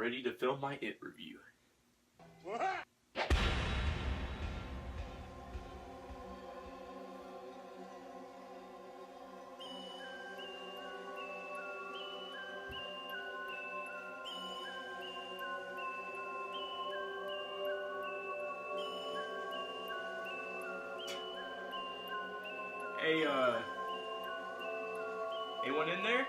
ready to film my It review. Hey, anyone in there?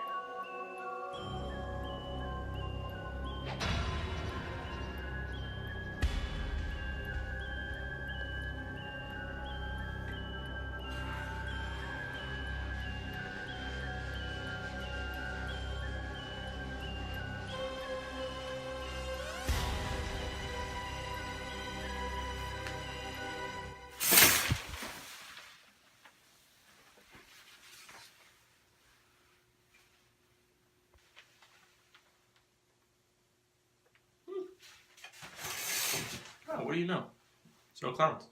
Oh, what do you know? It's no clowns.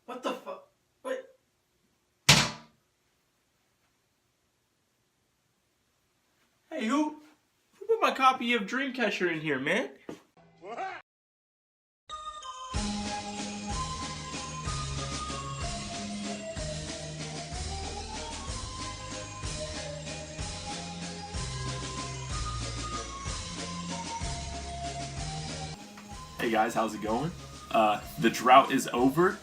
What the fuck? What? Hey, who put my copy of Dreamcatcher in here, man? Hey guys, how's it going? The drought is over.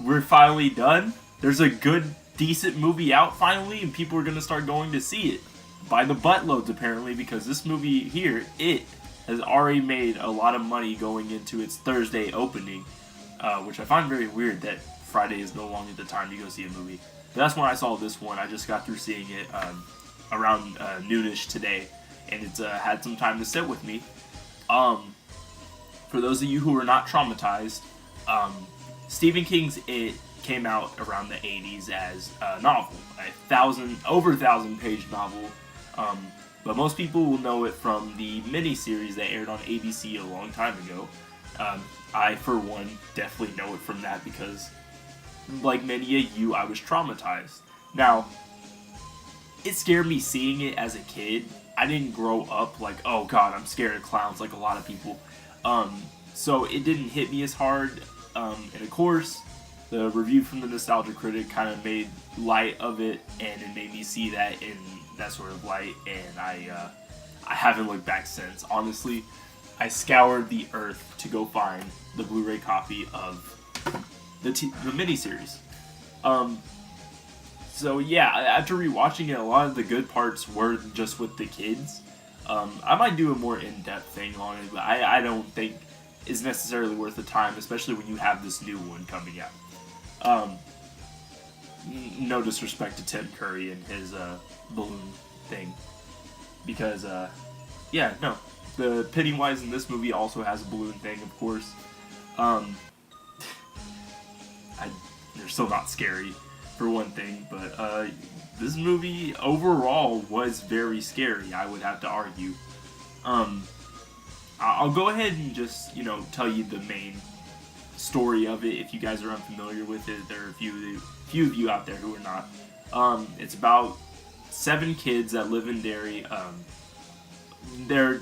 We're finally done. There's a good, decent movie out finally, and people are gonna start going to see it. By the buttloads, apparently, because this movie here, It, has already made a lot of money going into its Thursday opening, which I find very weird that Friday is no longer the time to go see a movie. But that's when I saw this one. I just got through seeing it around noonish today, and it's had some time to sit with me. For those of you who are not traumatized, Stephen King's It came out around the 80s as a novel, over 1,000-page novel. But most people will know it from the miniseries that aired on ABC a long time ago. I, for one, definitely know it from that because, like many of you, I was traumatized. Now, it scared me seeing it as a kid. I didn't grow up like, oh god, I'm scared of clowns like a lot of people. So it didn't hit me as hard. And of course, the review from the Nostalgia Critic kind of made light of it, and it made me see that in that sort of light, and I haven't looked back since. Honestly, I scoured the earth to go find the Blu-ray copy of the miniseries. So yeah, after rewatching it, a lot of the good parts were just with the kids. I might do a more in-depth thing on it, but I don't think it's necessarily worth the time, especially when you have this new one coming out. No disrespect to Tim Curry and his balloon thing, because yeah, no, the Pennywise in this movie also has a balloon thing, of course. They're still not scary, for one thing, but this movie overall was very scary, I would have to argue. I'll go ahead and just, tell you the main story of it if you guys are unfamiliar with it. There are a few of you out there who are not. It's about 7 kids that live in Derry. They're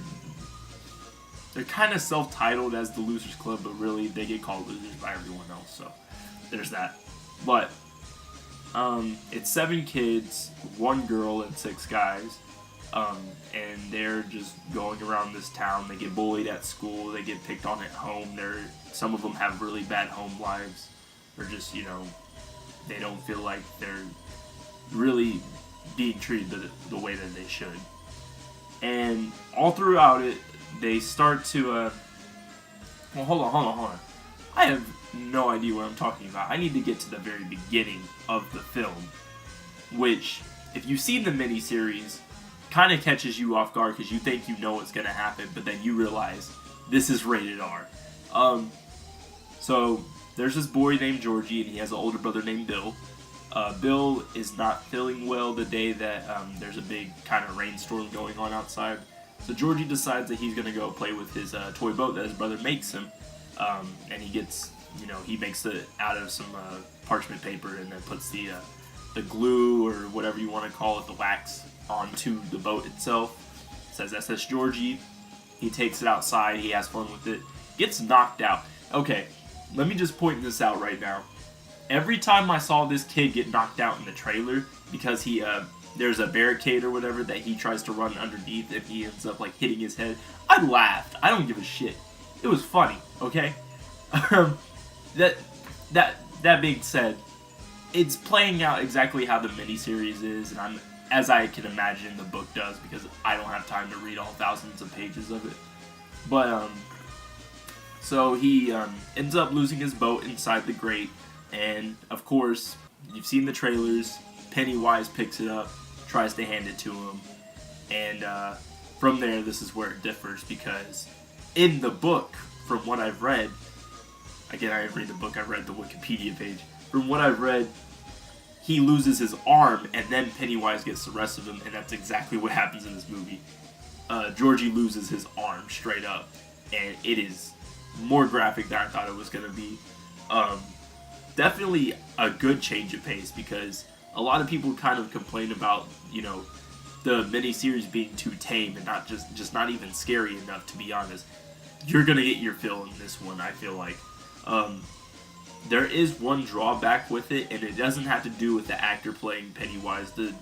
kind of self-titled as the Losers Club, but really they get called losers by everyone else, so there's that. But it's 7 kids, 1 girl, and 6 guys. And they're just going around this town. They get bullied at school. They get picked on at home. Some of them have really bad home lives. Or just, they don't feel like they're really being treated the way that they should. And all throughout it, they start to, well, hold on. I have no idea what I'm talking about. I need to get to the very beginning of the film, which, if you've seen the miniseries, kind of catches you off guard because you think you know what's going to happen, but then you realize this is rated R. So there's this boy named Georgie, and he has an older brother named Bill. Bill is not feeling well the day that there's a big kind of rainstorm going on outside. So Georgie decides that he's gonna go play with his toy boat that his brother makes him, and he gets, he makes it out of some parchment paper and then puts the glue or whatever you want to call it, the wax, onto the boat itself. It says SS Georgie. He takes it outside. He has fun with it. Gets knocked out. Okay, let me just point this out right now. Every time I saw this kid get knocked out in the trailer, because there's a barricade or whatever that he tries to run underneath and he ends up like hitting his head, I laughed. I don't give a shit. It was funny, okay? That being said, it's playing out exactly how the miniseries is, and as I can imagine the book does, because I don't have time to read all thousands of pages of it. But so he ends up losing his boat inside the grate, and of course, you've seen the trailers. Pennywise picks it up, tries to hand it to him, and from there, this is where it differs, because in the book, from what I've read, again, I didn't read the book, I read the Wikipedia page. From what I've read, he loses his arm, and then Pennywise gets the rest of him, and that's exactly what happens in this movie. Georgie loses his arm straight up, and it is more graphic than I thought it was going to be. Definitely a good change of pace, because a lot of people kind of complain about, the miniseries being too tame and not just not even scary enough, to be honest. You're going to get your fill in this one, I feel like. There is one drawback with it, and it doesn't have to do with the actor playing Pennywise, the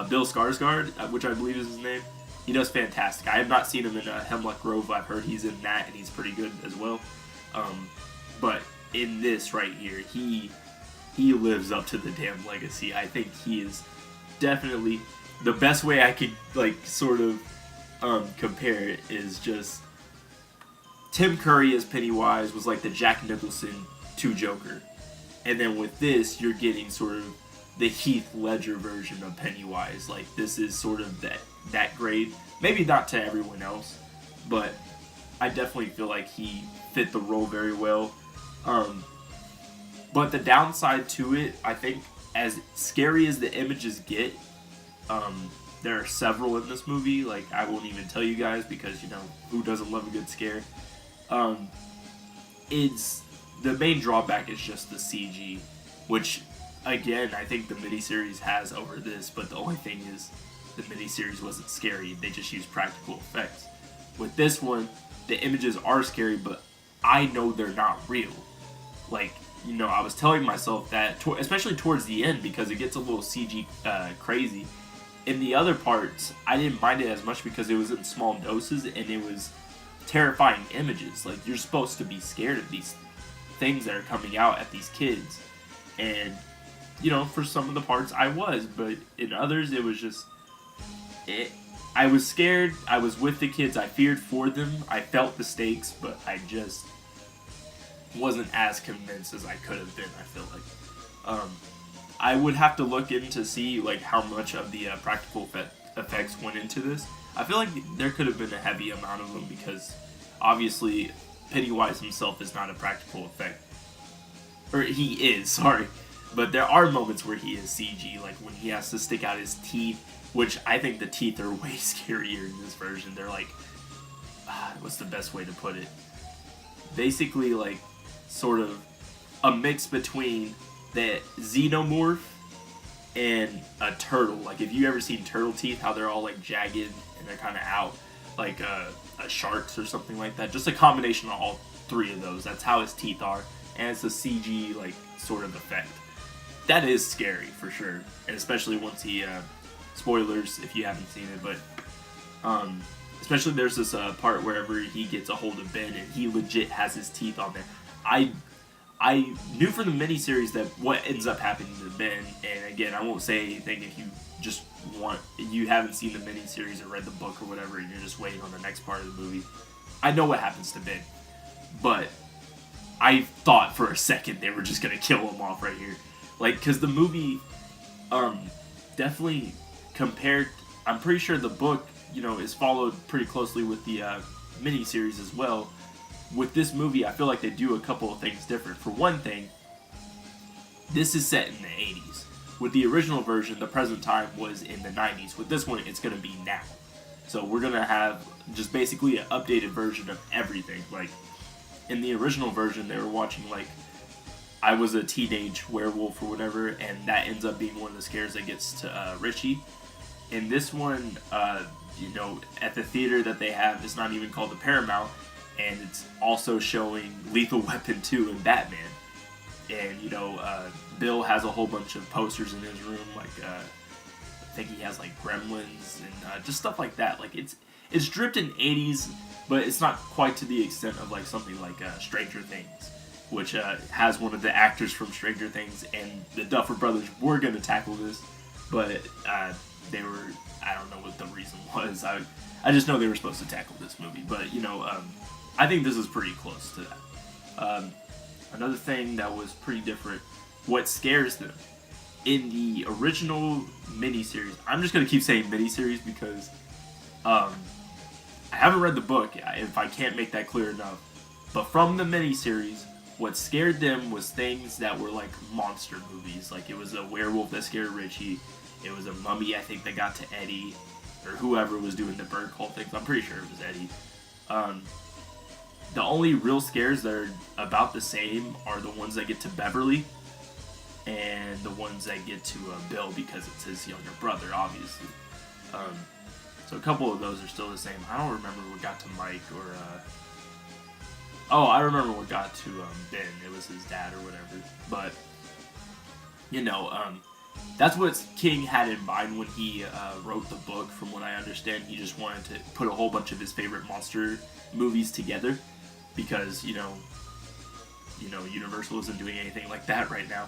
Bill Skarsgård, which I believe is his name. He does fantastic. I have not seen him in Hemlock Grove. I've heard he's in that, and he's pretty good as well. But in this right here, he lives up to the damn legacy. I think he is definitely the best way I could sort of compare it is just Tim Curry as Pennywise was like the Jack Nicholson to Joker, and then with this you're getting sort of the Heath Ledger version of Pennywise. Like, this is sort of that grade. Maybe not to everyone else, but I definitely feel like he fit the role very well. But the downside to it, I think, as scary as the images get, there are several in this movie. Like, I won't even tell you guys, because who doesn't love a good scare? The main drawback is just the CG, which, again, I think the miniseries has over this, but the only thing is the miniseries wasn't scary. They just used practical effects. With this one, the images are scary, but I know they're not real. Like, I was telling myself that, especially towards the end, because it gets a little CG crazy. In the other parts, I didn't mind it as much because it was in small doses, and it was terrifying images. Like, you're supposed to be scared of these things that are coming out at these kids, and for some of the parts I was, but in others it was just I was scared. I was with the kids. I feared for them. I felt the stakes, but I just wasn't as convinced as I could have been. I feel like I would have to look in to see how much of the practical effects went into this. I feel like there could have been a heavy amount of them, because obviously Pennywise himself is not a practical effect. Or he is, sorry. But there are moments where he is CG, like when he has to stick out his teeth, which I think the teeth are way scarier in this version. They're what's the best way to put it? Basically, sort of a mix between the xenomorph and a turtle. Like, if you ever seen turtle teeth, how they're all jagged and they're kind of out, like a shark's or something like that. Just a combination of all three of those. That's how his teeth are, and it's a CG sort of effect. That is scary for sure, and especially once he spoilers if you haven't seen it, but especially there's this part wherever he gets a hold of Ben and he legit has his teeth on there. I knew from the miniseries that what ends up happening to Ben, and again, I won't say anything if you haven't seen the miniseries or read the book or whatever, and you're just waiting on the next part of the movie. I know what happens to Ben, but I thought for a second they were just gonna kill him off right here, because the movie, definitely compared. I'm pretty sure the book, is followed pretty closely with the miniseries as well. With this movie, I feel like they do a couple of things different. For one thing, this is set in the 80s. With the original version, the present time was in the 90s. With this one, it's going to be now. So we're gonna have just basically an updated version of everything. Like in the original version, they were watching like I was a teenage werewolf or whatever, and that ends up being one of the scares that gets to Richie. In this one, at the theater that they have, it's not even called the Paramount, and it's also showing Lethal Weapon 2 and Batman. And, Bill has a whole bunch of posters in his room, like, I think he has, like, Gremlins and just stuff like that. Like, it's dripped in 80s, but it's not quite to the extent of, like, something like Stranger Things, which has one of the actors from Stranger Things, and the Duffer Brothers were going to tackle this, but they were, I don't know what the reason was. I just know they were supposed to tackle this movie, but, I think this is pretty close to that. Another thing that was pretty different, what scares them. In the original miniseries, I'm just going to keep saying miniseries because I haven't read the book, if I can't make that clear enough. But from the miniseries, what scared them was things that were like monster movies. Like it was a werewolf that scared Richie. It was a mummy, I think, that got to Eddie. Or whoever was doing the bird call things. I'm pretty sure it was Eddie. The only real scares that are about the same are the ones that get to Beverly and the ones that get to Bill because it's his younger brother, obviously. So a couple of those are still the same. I don't remember what got to Mike or... I remember what got to Ben. It was his dad or whatever. But, that's what King had in mind when he wrote the book. From what I understand, he just wanted to put a whole bunch of his favorite monster movies together. Because, Universal isn't doing anything like that right now.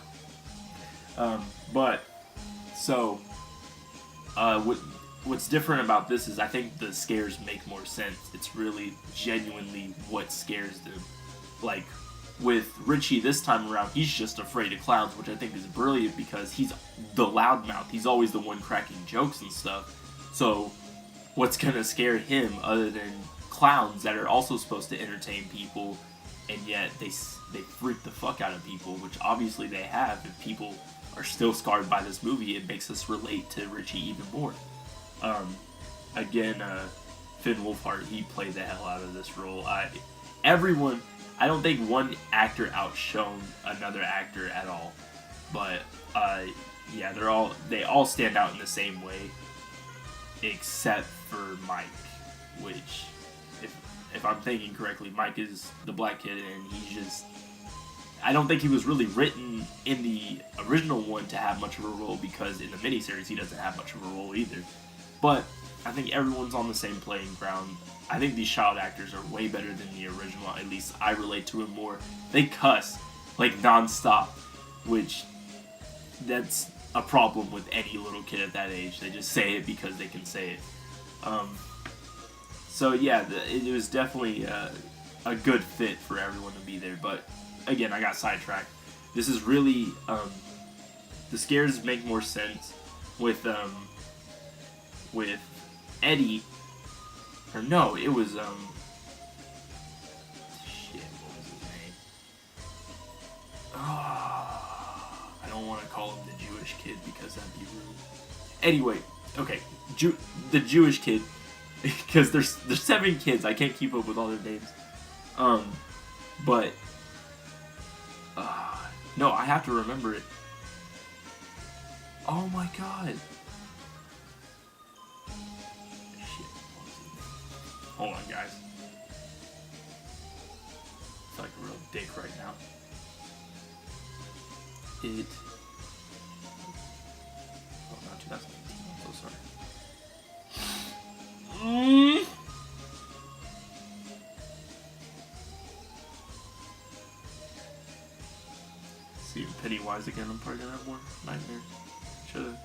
What's different about this is I think the scares make more sense. It's really genuinely what scares them. Like, with Richie this time around, he's just afraid of clowns, which I think is brilliant because he's the loudmouth. He's always the one cracking jokes and stuff. So, what's gonna scare him other than clowns that are also supposed to entertain people, and yet they freak the fuck out of people, which obviously they have. If people are still scarred by this movie, it makes us relate to Richie even more. Finn Wolfhard, he played the hell out of this role. I don't think one actor outshone another actor at all, but they all stand out in the same way, except for Mike, which, if I'm thinking correctly, Mike is the black kid, and I don't think he was really written in the original one to have much of a role, because in the miniseries he doesn't have much of a role either. But I think everyone's on the same playing ground. I think these child actors are way better than the original. At least I relate to it more. They cuss like nonstop, which that's a problem with any little kid at that age. They just say it because they can say it. It was definitely a good fit for everyone to be there. But again, I got sidetracked. This is really the scares make more sense with Eddie. Or no, it was what was his name? I don't want to call him the Jewish kid because that'd be rude. Anyway, okay, the Jewish kid, because there's 7 kids. I can't keep up with all their names. No, I have to remember it. Oh my god. Hold on, guys. I feel like a real dick right now. Not 2018. I'm so sorry. See Pennywise again. I'm probably gonna have more nightmares. Should've.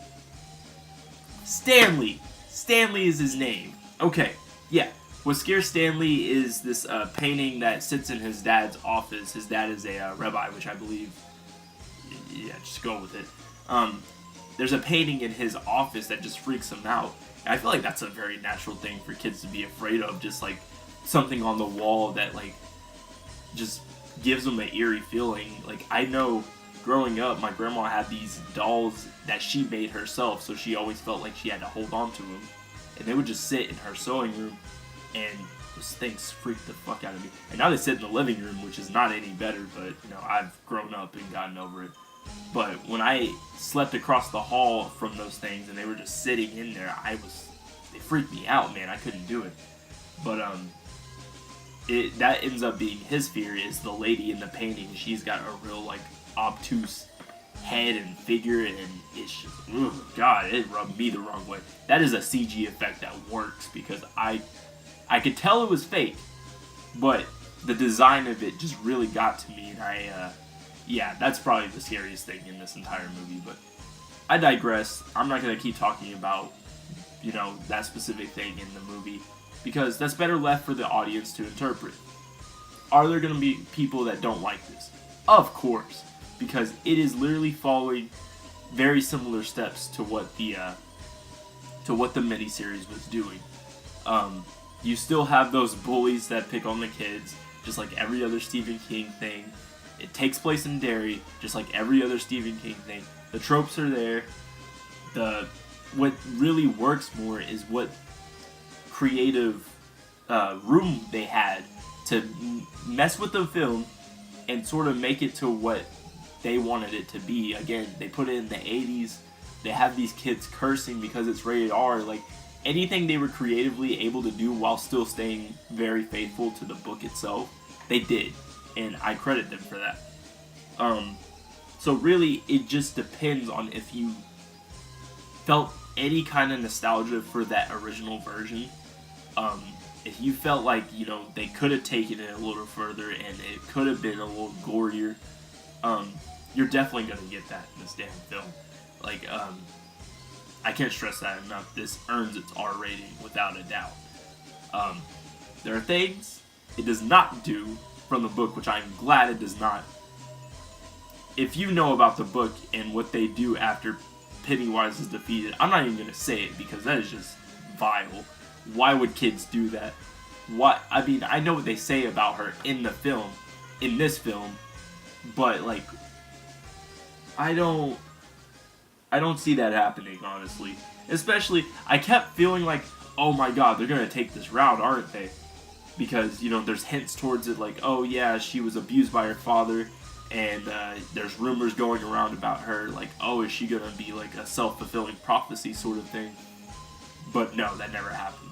Stanley. Stanley is his name. Okay. Yeah. What scares Stanley is this painting that sits in his dad's office. His dad is a rabbi, which I believe... Yeah, just go with it. There's a painting in his office that just freaks him out. And I feel like that's a very natural thing for kids to be afraid of. Just like something on the wall that like just gives them an eerie feeling. Like I know growing up, my grandma had these dolls that she made herself, so she always felt like she had to hold on to them. and they would just sit in her sewing room, and those things freaked the fuck out of me. And now they sit in the living room, which is not any better, but you know, I've grown up and gotten over it. But when I slept across the hall from those things and they were just sitting in there, they freaked me out, man. I couldn't do it. But that ends up being his fear, is the lady in the painting. She's got a real like obtuse head and figure, and it's just, oh god, it rubbed me the wrong way. That is a CG effect that works, because I could tell it was fake, but the design of it just really got to me, and yeah, that's probably the scariest thing in this entire movie. But I digress. I'm not going to keep talking about, you know, that specific thing in the movie, because that's better left for the audience to interpret. Are there going to be people that don't like this? Of course, because it is literally following very similar steps to what the miniseries was doing. You still have those bullies that pick on the kids, just like every other Stephen King thing. It takes place in Derry, just like every other Stephen King thing. The tropes are there. What really works more is what creative room they had to mess with the film and sort of make it to what they wanted it to be. Again, they put it in the 80s. They have these kids cursing because it's rated R. Like, anything they were creatively able to do while still staying very faithful to the book itself, they did. And I credit them for that. So really, it just depends on if you felt any kind of nostalgia for that original version. If you felt like, you know, they could have taken it a little further and it could have been a little gorier, you're definitely going to get that in this damn film. Like, I can't stress that enough. This earns its R rating without a doubt. There are things it does not do from the book, which I'm glad it does not. If you know about the book and what they do after Pennywise is defeated, I'm not even going to say it, because that is just vile. Why would kids do that? I mean, I know what they say about her in this film, but like, I don't see that happening, honestly. Especially, I kept feeling like, oh my god, they're going to take this route, aren't they? Because, you know, there's hints towards it, like, oh yeah, she was abused by her father, and there's rumors going around about her, like, oh, is she gonna be like a self-fulfilling prophecy sort of thing? But no, that never happens.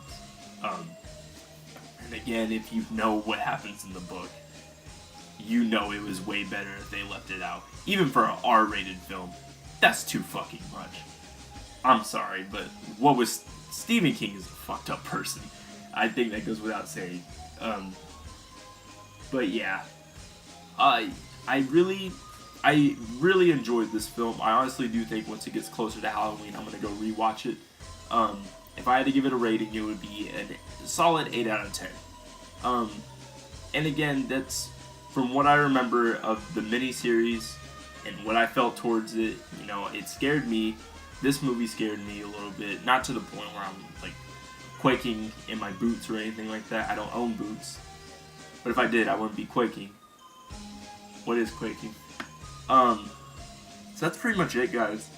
And again, if you know what happens in the book, you know it was way better if they left it out. Even for an R-rated film, that's too fucking much. I'm sorry, but Stephen King is a fucked up person. I think that goes without saying. But yeah, I really enjoyed this film. I honestly do think once it gets closer to Halloween, I'm gonna go rewatch it. If I had to give it a rating, it would be a solid 8 out of 10. And again, that's from what I remember of the miniseries and what I felt towards it. You know, it scared me. This movie scared me a little bit, not to the point where I'm like quaking in my boots or anything like that. I don't own boots, but if I did, I wouldn't be quaking. What is quaking? So that's pretty much it, guys.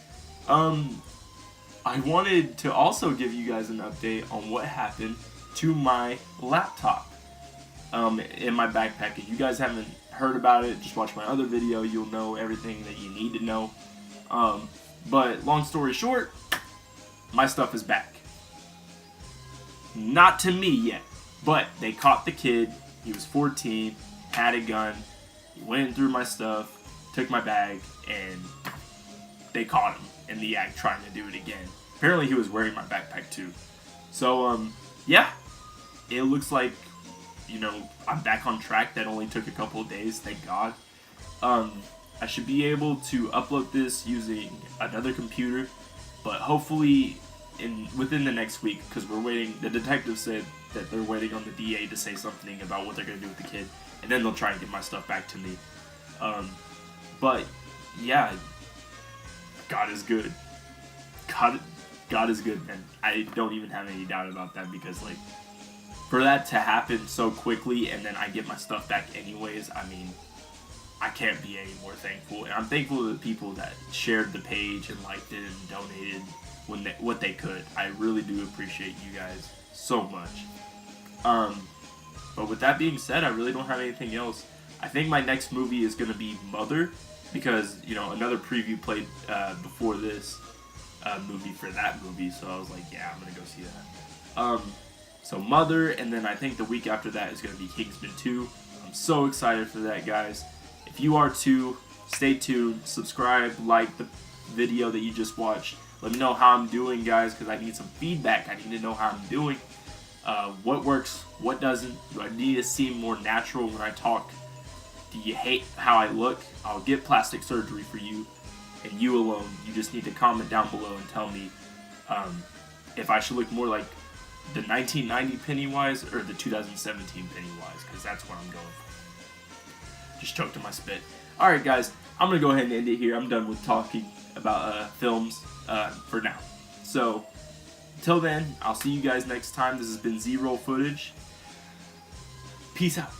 I wanted to also give you guys an update on what happened to my laptop in my backpack. If you guys haven't heard about it, just watch my other video. You'll know everything that you need to know. But long story short, my stuff is back. Not to me yet, but they caught the kid. He was 14, had a gun. He went through my stuff, took my bag, and they caught him in the act trying to do it again. Apparently he was wearing my backpack too. So, yeah, it looks like, you know, I'm back on track. That only took a couple of days, thank God. I should be able to upload this using another computer, but hopefully within the next week, because we're waiting. The detective said that they're waiting on the DA to say something about what they're going to do with the kid, and then they'll try and get my stuff back to me. But yeah, God is good. God is good, man. I don't even have any doubt about that, because like, for that to happen so quickly and then I get my stuff back anyways, I mean, I can't be any more thankful. And I'm thankful to the people that shared the page and liked it and donated what they could. I really do appreciate you guys so much. But with that being said, I really don't have anything else. I think my next movie is going to be Mother, because, you know, another preview played before this movie for that movie, so I was like, yeah, I'm going to go see that. So Mother, and then I think the week after that is going to be Kingsman 2. I'm so excited for that, guys. If you are too, stay tuned, subscribe, like the video that you just watched. Let me know how I'm doing, guys, because I need some feedback. I need to know how I'm doing. What works, what doesn't. Do I need to seem more natural when I talk? Do you hate how I look? I'll get plastic surgery for you, and you alone. You just need to comment down below and tell me if I should look more like the 1990 Pennywise or the 2017 Pennywise, because that's what I'm going for. Just choked on my spit. Alright, guys, I'm going to go ahead and end it here. I'm done with talking about films for now. So, until then, I'll see you guys next time. This has been Z-Roll Footage. Peace out.